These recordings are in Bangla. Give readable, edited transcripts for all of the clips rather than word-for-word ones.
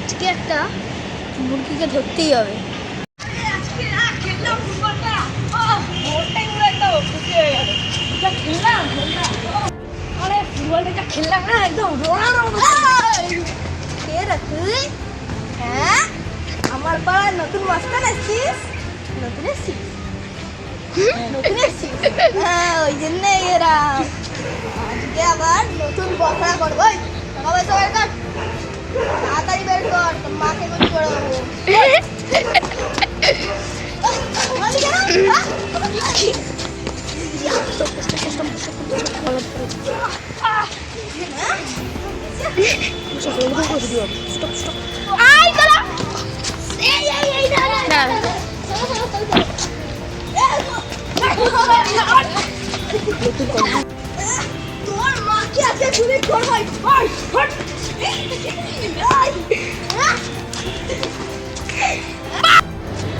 আজকে একটা মুরগিকে ধরতেই হবে। খেললাম না একদম তুই। হ্যাঁ, আমার পাড়ায় নতুন মাস্টার এসছিস? নতুন এসছিস? নতুন এসছিস? হ্যাঁ, ওই জন্যে এরা আজকে আবার নতুন বকরা করবো। সবাই সবাই কর, তাড়াতাড়ি বের কর, তোর মাকে গুলি করে দেবো। তোর মাকে আজকে চুরি করবো।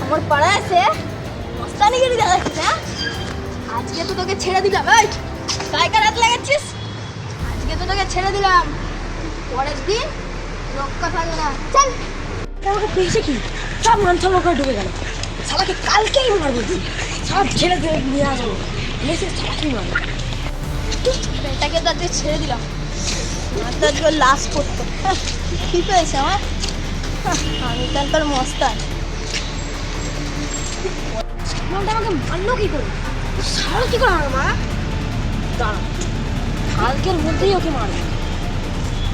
আমার পাড়ায় আছে মস্তানিগিরি দেখাচ্ছিস না? আজকে তো তোকে ছেড়ে দিলাম। এই গায়ে কার হাত লাগাচ্ছিস? আজকে তো তোকে ছেড়ে দিলাম, পরের দিন রক্ষা থাকবে না। চল। আমাকে পেয়েছে কি? সব মানসা লোক ডুবে গেল। শালাকে কালকেই মারবো, সব ছেড়ে দিয়ে নিয়ে আসবো। মেসে শালাকেই মারবো। এটাকে তো আজকে ছেড়ে দিলাম, আর তো আজকে লাশ করতো। কি পেয়েছে আমার? আমি তো তোর মস্তান। মালটা আমাকে মারলো কি করে? সারা কি করে আমার মা? দাঁড়া, কালকের মধ্যেই ওকে মারবো।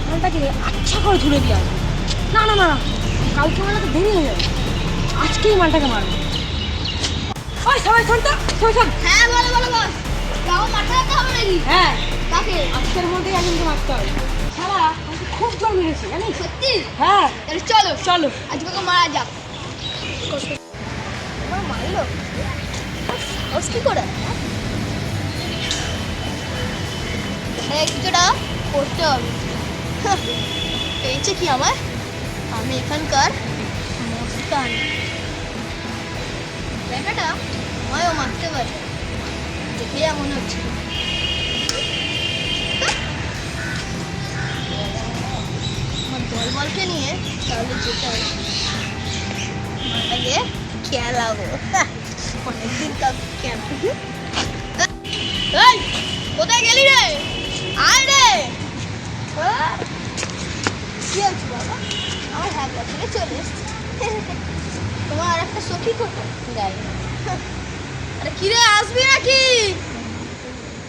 মালটাকে আচ্ছা করে ধরে দিয়ে আসবো। না না না, কালকে মালটাকে দেরি হয়ে যাবে। আজকেই মালটাকে মারবো। ওই সবাই শোন তো, সবাই শোন। হ্যাঁ, বলো বলো বল। যাও, মাঠে যেতে হবে নাকি? হ্যাঁ, কাকে? আজকের মধ্যেই একজনকে মারতে হবে। সারা আমাকে খুব জল মেরেছে জানিস? সত্যি? হ্যাঁ, তাহলে চলো চলো। আজকে ওকে মারা যাক। আমার মারলো সাহস কি করে? কিছুটা করতে হবে। পেয়েছে কি আমার? আমি এখানকার মস্তান। ব্যাটাটা আমায়ও মারতে পারে, দেখে যা মনে হচ্ছে। আমার দলবলকে নিয়ে তাহলে যেতে হবে, মাটাকে খেলাবো। অনেকদিন কাউকে ক্যাম্প। কোথায় গেলি রে? আয় রে। কি হচ্ছে বাবা? আমার হ্যাবলা থেকে চলে এসছে। তোমার একটা সখী কোথায়? যাই। আরে কি রে, আসবি নাকি?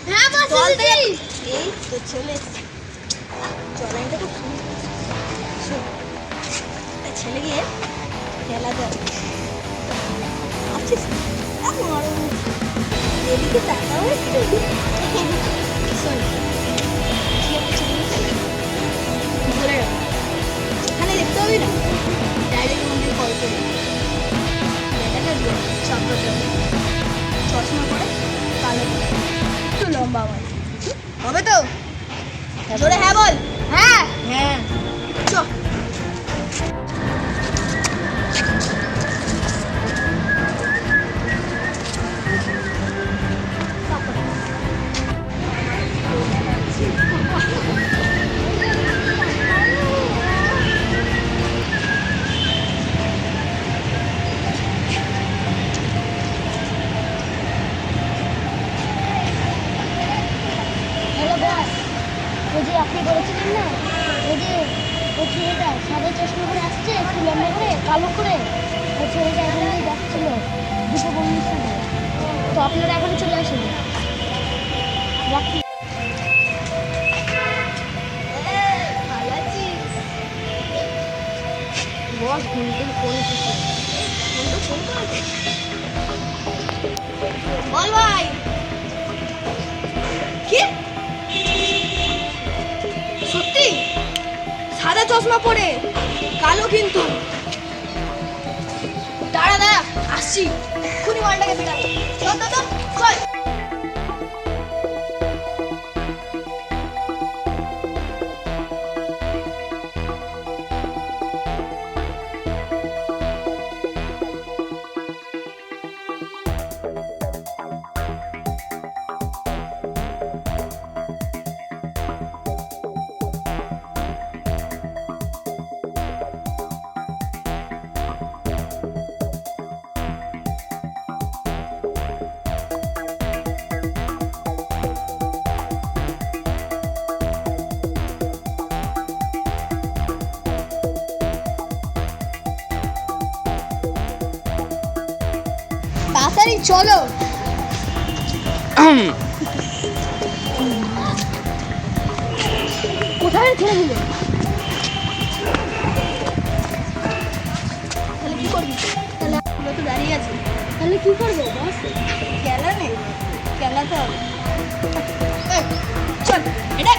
হ্যাঁ বাস এসেছি। এই তো চলে এসছি। চল, এটা খুব ছেলে গিয়ে খেলা যায়। আচ্ছা, এদিকে তাকাও একটু। এখানে দেখতে হবে না, ডাইরেক্ট মন্দির কল করে চশমা করে, কালো একটু লম্বা আমার হবে তো? জোরে হ্যাঁ বল। হ্যাঁ হ্যাঁ, চ। ওই যে আপনি বলেছিলেন না, ওই যে ওই ছেলেটা সাদা চশমা করে আসছে, একটু লম্বা করে কালো করে, ওই ছেলেটা এখানে যাচ্ছিল দুটো বন্ধুর সঙ্গে। তো আপনারা এখন চলে আসুন। রাখি। ভালো আছিস? বস ঘুমতে করেছে। বল ভাই। কি সত্যি? সাদা চশমা পরে কালো কিন্তু? দাঁড়া দাঁড়া, আসছি এক্ষুনি মালটাকে পিটাবো। চল চল চল চল। তাড়াতাড়ি চলো। কোথায় ছেড়ে দিলে? তাহলে কি করবি? তাহলে আমরা তো দাঁড়িয়ে আছি, তাহলে কি করবো বস? খেলা নেই, খেলাতে হবে। এই, চল এটা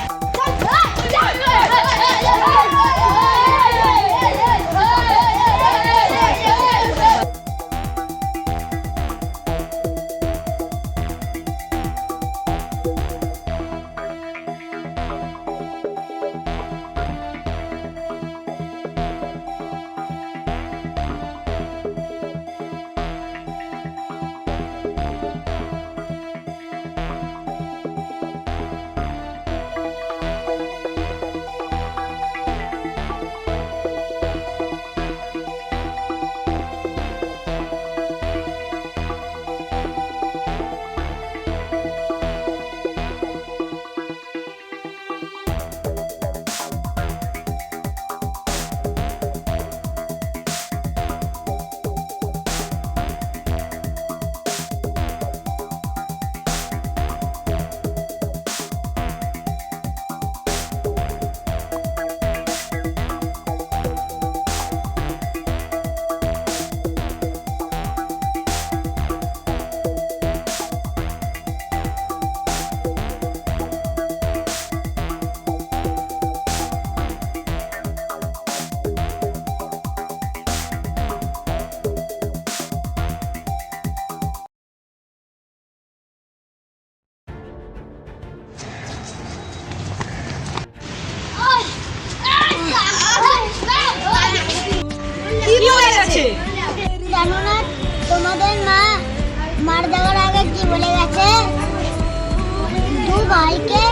কি হয়ে গেছে? জানো না তোমাদের মা মার দেওয়ার আগে কি বলে গেছে? দু ভাইকে